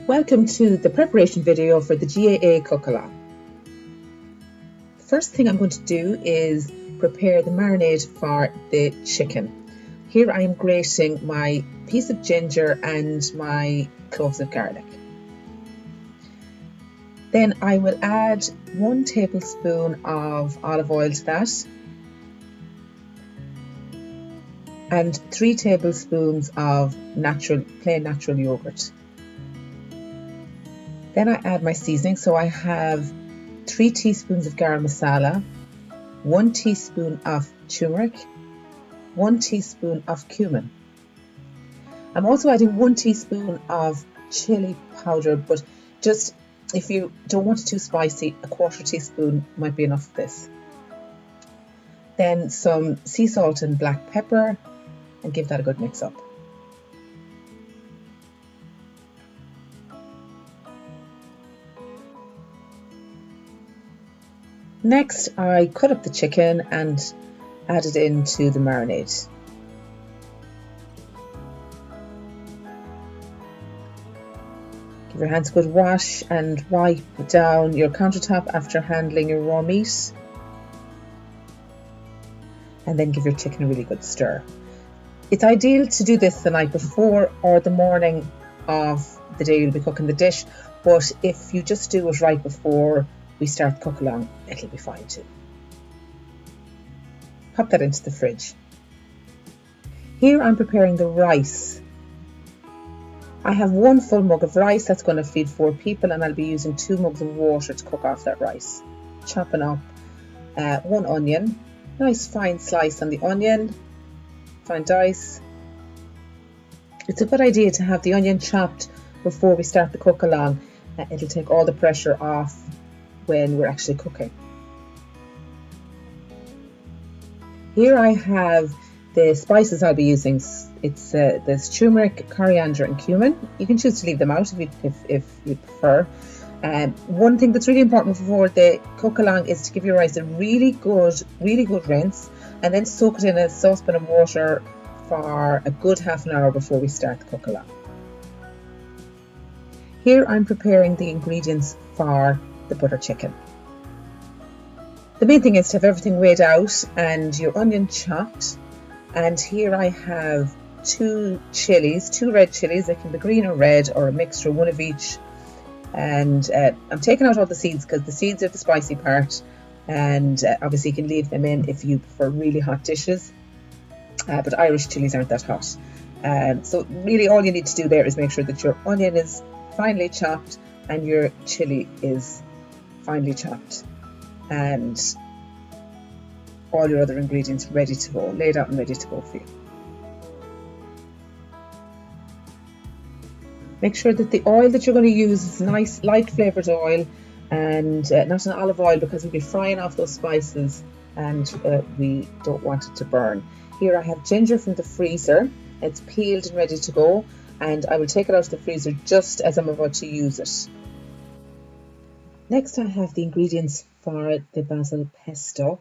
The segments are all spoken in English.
Welcome to the preparation video for the GAA Cook Along. The first thing I'm going to do is prepare the marinade for the chicken. Here I am grating my piece of ginger and my cloves of garlic. Then I will add 1 tablespoon of olive oil to that and 3 tablespoons of plain natural yogurt. Then I add my seasoning, so I have 3 teaspoons of garam masala, 1 teaspoon of turmeric, 1 teaspoon of cumin. I'm also adding 1 teaspoon of chili powder, but just if you don't want it too spicy, a 1/4 teaspoon might be enough of this. Then some sea salt and black pepper, and give that a good mix up. Next, I cut up the chicken and add it into the marinade. Give your hands a good wash and wipe down your countertop after handling your raw meat. And then give your chicken a really good stir. It's ideal to do this the night before or the morning of the day you'll be cooking the dish, but if you just do it right before we start the cook along, it'll be fine too. Pop that into the fridge. Here I'm preparing the rice. I have 1 full mug of rice that's going to feed 4 people, and I'll be using 2 mugs of water to cook off that rice. Chopping up 1 onion, nice fine slice on the onion, fine dice. It's a good idea to have the onion chopped before we start the cook along. It'll take all the pressure off when we're actually cooking. Here I have the spices I'll be using. There's turmeric, coriander and cumin. You can choose to leave them out if you prefer. One thing that's really important before the cook along is to give your rice a really good rinse, and then soak it in a saucepan of water for a good half an hour before we start the cook along. Here I'm preparing the ingredients for the butter chicken. The main thing is to have everything weighed out and your onion chopped. And here I have 2 red chilies. They can be green or red or a mixture, 1 of each. And I'm taking out all the seeds because the seeds are the spicy part, and obviously you can leave them in if you prefer really hot dishes, but Irish chilies aren't that hot. So really all you need to do there is make sure that your onion is finely chopped and your chili is finely chopped, and all your other ingredients ready to go, laid out and ready to go for you. Make sure that the oil that you're going to use is nice light flavoured oil and not an olive oil, because we'll be frying off those spices and we don't want it to burn. Here I have ginger from the freezer. It's peeled and ready to go, and I will take it out of the freezer just as I'm about to use it. Next I have the ingredients for the basil pesto.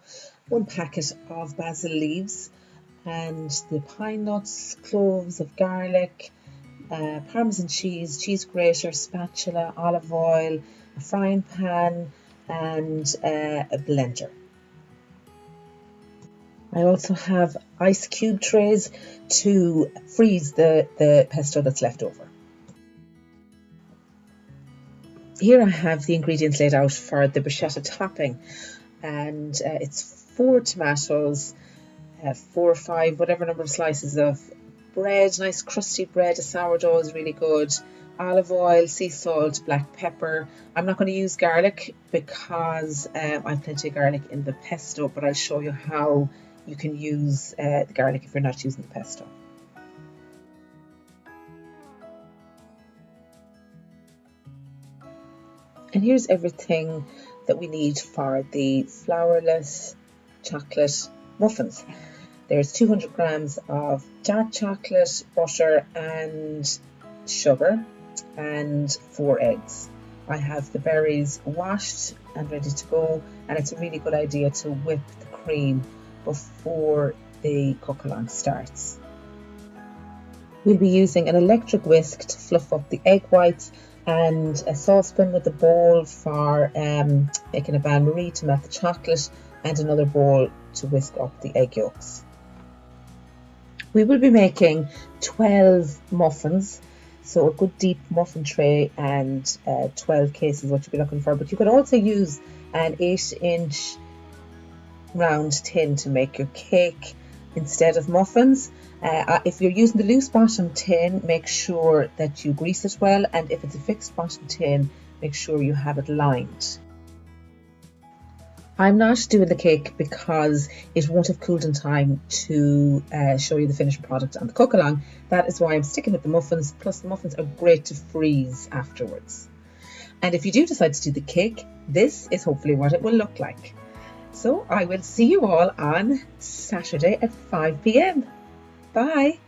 1 packet of basil leaves and the pine nuts, cloves of garlic, Parmesan cheese grater, spatula, olive oil, a frying pan and a blender. I also have ice cube trays to freeze the pesto that's left over. Here I have the ingredients laid out for the bruschetta topping, and it's 4 tomatoes, 4 or 5, whatever number of slices of bread, nice crusty bread. A sourdough is really good. Olive oil, sea salt, black pepper. I'm not going to use garlic because I have plenty of garlic in the pesto, but I'll show you how you can use the garlic if you're not using the pesto. And here's everything that we need for the flourless chocolate muffins. There's 200 grams of dark chocolate, butter and sugar, and 4 eggs. I have the berries washed and ready to go, and it's a really good idea to whip the cream before the cook along starts. We'll be using an electric whisk to fluff up the egg whites and a saucepan with a bowl for making a bain-marie to melt the chocolate, and another bowl to whisk up the egg yolks. We will be making 12 muffins, so a good deep muffin tray, and 12 cases what you'll be looking for. But you could also use an 8-inch round tin to make your cake instead of muffins. If you're using the loose bottom tin, make sure that you grease it well, and if it's a fixed bottom tin, make sure you have it lined. I'm not doing the cake because it won't have cooled in time to show you the finished product on the cook along. That is why I'm sticking with the muffins, plus the muffins are great to freeze afterwards. And if you do decide to do the cake, this is hopefully what it will look like. So I will see you all on Saturday at 5 p.m. Bye.